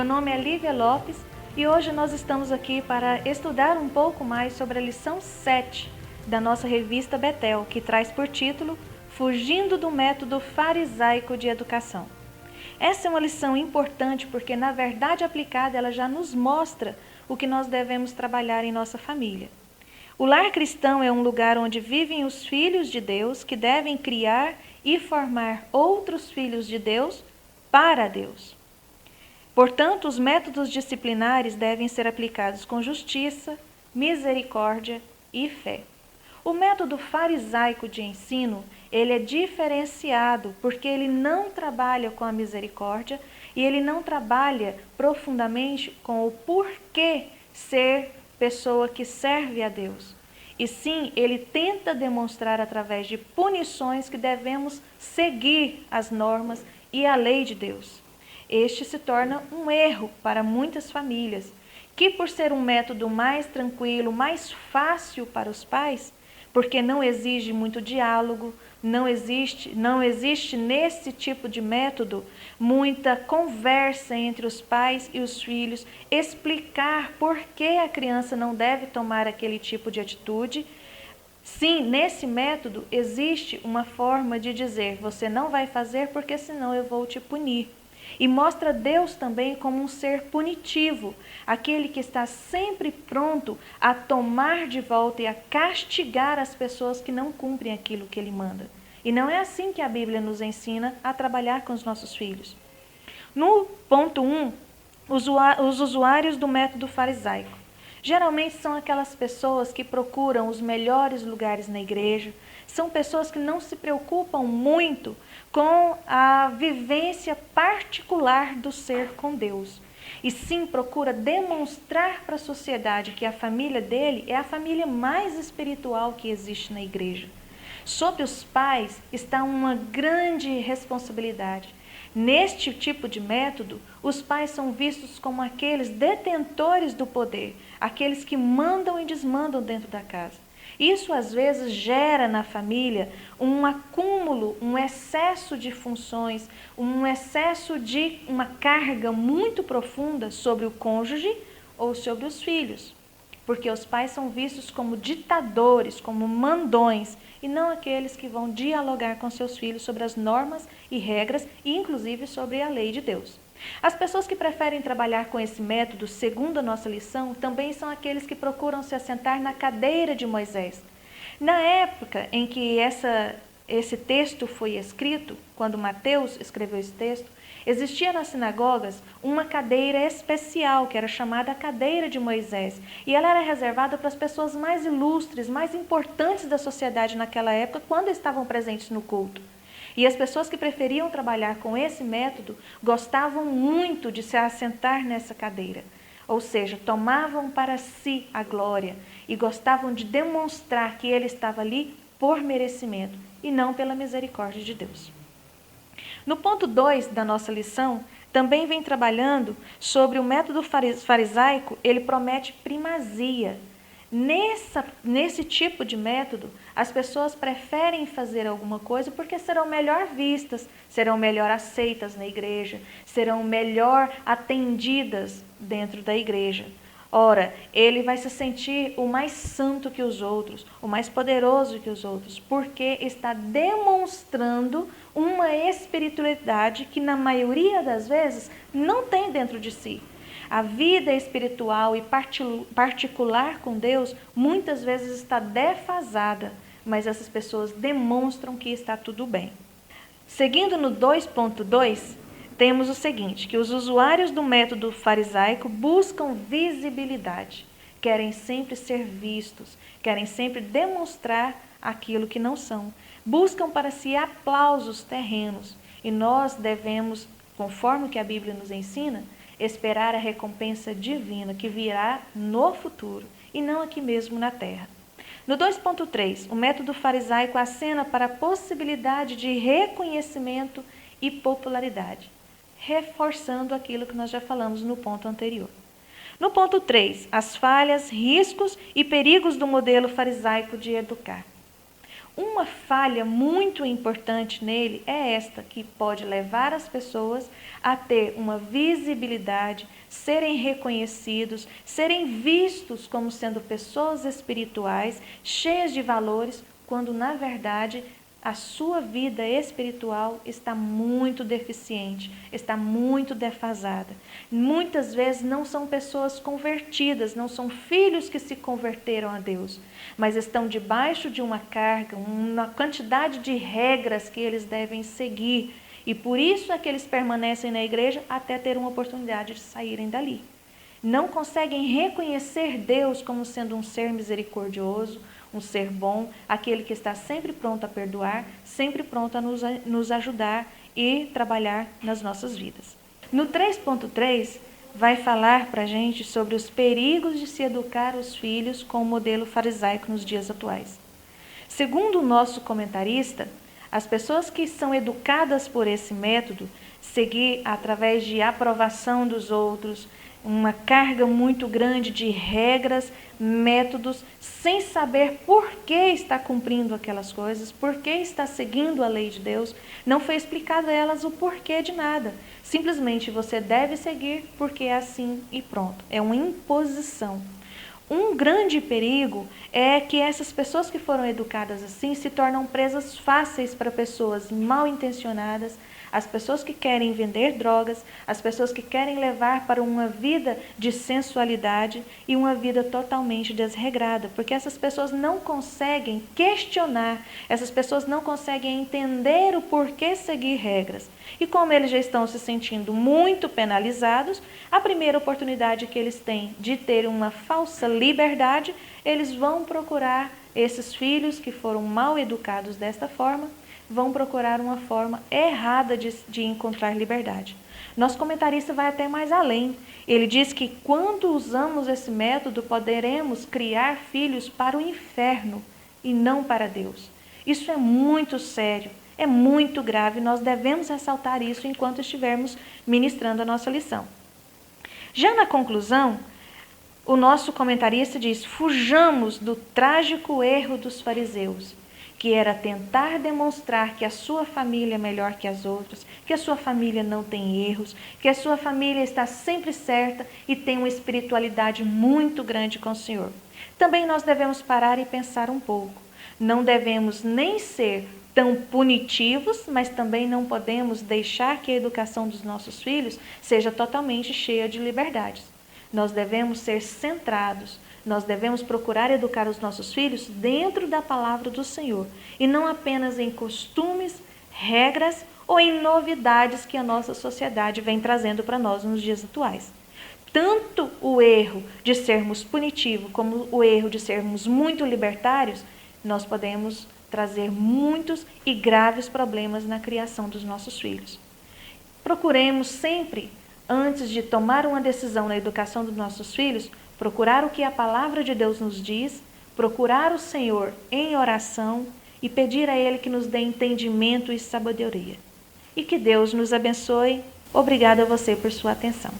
Meu nome é Lívia Lopes e hoje nós estamos aqui para estudar um pouco mais sobre a lição 7 da nossa revista Betel, que traz por título Fugindo do Método Farisaico de Educação. Essa é uma lição importante porque, na verdade aplicada, ela já nos mostra o que nós devemos trabalhar em nossa família. O lar cristão é um lugar onde vivem os filhos de Deus que devem criar e formar outros filhos de Deus para Deus. Portanto, os métodos disciplinares devem ser aplicados com justiça, misericórdia e fé. O método farisaico de ensino, ele é diferenciado porque ele não trabalha com a misericórdia e ele não trabalha profundamente com o porquê ser pessoa que serve a Deus. E sim, ele tenta demonstrar através de punições que devemos seguir as normas e a lei de Deus. Este se torna um erro para muitas famílias, que por ser um método mais tranquilo, mais fácil para os pais, porque não exige muito diálogo, não existe nesse tipo de método muita conversa entre os pais e os filhos, explicar por que a criança não deve tomar aquele tipo de atitude. Sim, nesse método existe uma forma de dizer, você não vai fazer porque senão eu vou te punir. E mostra Deus também como um ser punitivo, aquele que está sempre pronto a tomar de volta e a castigar as pessoas que não cumprem aquilo que Ele manda. E não é assim que a Bíblia nos ensina a trabalhar com os nossos filhos. No ponto 1, os usuários do método farisaico. Geralmente são aquelas pessoas que procuram os melhores lugares na igreja, são pessoas que não se preocupam muito com a vivência particular do ser com Deus. E sim procura demonstrar para a sociedade que a família dele é a família mais espiritual que existe na igreja. Sobre os pais está uma grande responsabilidade. Neste tipo de método, os pais são vistos como aqueles detentores do poder, aqueles que mandam e desmandam dentro da casa. Isso às vezes gera na família um acúmulo, um excesso de funções, um excesso de uma carga muito profunda sobre o cônjuge ou sobre os filhos. Porque os pais são vistos como ditadores, como mandões, e não aqueles que vão dialogar com seus filhos sobre as normas e regras, e inclusive sobre a lei de Deus. As pessoas que preferem trabalhar com esse método, segundo a nossa lição, também são aqueles que procuram se assentar na cadeira de Moisés. Na época em que esse texto foi escrito, quando Mateus escreveu esse texto, existia nas sinagogas uma cadeira especial, que era chamada a cadeira de Moisés. E ela era reservada para as pessoas mais ilustres, mais importantes da sociedade naquela época, quando estavam presentes no culto. E as pessoas que preferiam trabalhar com esse método gostavam muito de se assentar nessa cadeira. Ou seja, tomavam para si a glória e gostavam de demonstrar que ele estava ali por merecimento e não pela misericórdia de Deus. No ponto 2 da nossa lição, também vem trabalhando sobre o método farisaico, ele promete primazia. Nesse tipo de método, as pessoas preferem fazer alguma coisa porque serão melhor vistas, serão melhor aceitas na igreja, serão melhor atendidas dentro da igreja. Ora, ele vai se sentir o mais santo que os outros, o mais poderoso que os outros, porque está demonstrando uma espiritualidade que na maioria das vezes não tem dentro de si. A vida espiritual e particular com Deus muitas vezes está defasada, mas essas pessoas demonstram que está tudo bem. Seguindo no 2.2, temos o seguinte, que os usuários do método farisaico buscam visibilidade, querem sempre ser vistos, querem sempre demonstrar aquilo que não são, buscam para si aplausos terrenos, e nós devemos, conforme o que a Bíblia nos ensina, esperar a recompensa divina que virá no futuro e não aqui mesmo na terra. No 2.3, o método farisaico acena para a possibilidade de reconhecimento e popularidade, reforçando aquilo que nós já falamos no ponto anterior. No ponto 3, as falhas, riscos e perigos do modelo farisaico de educar. Uma falha muito importante nele é esta, que pode levar as pessoas a ter uma visibilidade, serem reconhecidos, serem vistos como sendo pessoas espirituais, cheias de valores, quando na verdade a sua vida espiritual está muito deficiente, está muito defasada. Muitas vezes não são pessoas convertidas, não são filhos que se converteram a Deus, mas estão debaixo de uma carga, uma quantidade de regras que eles devem seguir. E por isso é que eles permanecem na igreja até ter uma oportunidade de saírem dali. Não conseguem reconhecer Deus como sendo um ser misericordioso, um ser bom, aquele que está sempre pronto a perdoar, sempre pronto a nos ajudar e trabalhar nas nossas vidas. No 3.3, vai falar para a gente sobre os perigos de se educar os filhos com o modelo farisaico nos dias atuais. Segundo o nosso comentarista, as pessoas que são educadas por esse método, seguir através de aprovação dos outros, uma carga muito grande de regras, métodos, sem saber por que está cumprindo aquelas coisas, por que está seguindo a lei de Deus, não foi explicado a elas o porquê de nada. Simplesmente você deve seguir porque é assim e pronto. É uma imposição. Um grande perigo é que essas pessoas que foram educadas assim se tornam presas fáceis para pessoas mal intencionadas, as pessoas que querem vender drogas, as pessoas que querem levar para uma vida de sensualidade e uma vida totalmente desregrada, porque essas pessoas não conseguem questionar, essas pessoas não conseguem entender o porquê seguir regras. E como eles já estão se sentindo muito penalizados, a primeira oportunidade que eles têm de ter uma falsa liberdade, eles vão procurar esses filhos que foram mal educados desta forma, vão procurar uma forma errada de encontrar liberdade. Nosso comentarista vai até mais além. Ele diz que quando usamos esse método, poderemos criar filhos para o inferno e não para Deus. Isso é muito sério, é muito grave, nós devemos ressaltar isso enquanto estivermos ministrando a nossa lição. Já na conclusão, o nosso comentarista diz: fujamos do trágico erro dos fariseus, que era tentar demonstrar que a sua família é melhor que as outras, que a sua família não tem erros, que a sua família está sempre certa e tem uma espiritualidade muito grande com o Senhor. Também nós devemos parar e pensar um pouco. Não devemos nem ser tão punitivos, mas também não podemos deixar que a educação dos nossos filhos seja totalmente cheia de liberdades. Nós devemos ser centrados, nós devemos procurar educar os nossos filhos dentro da palavra do Senhor e não apenas em costumes, regras ou em novidades que a nossa sociedade vem trazendo para nós nos dias atuais. Tanto o erro de sermos punitivos como o erro de sermos muito libertários, nós podemos trazer muitos e graves problemas na criação dos nossos filhos. Procuremos sempre, antes de tomar uma decisão na educação dos nossos filhos, procurar o que a palavra de Deus nos diz, procurar o Senhor em oração e pedir a Ele que nos dê entendimento e sabedoria. E que Deus nos abençoe. Obrigada a você por sua atenção.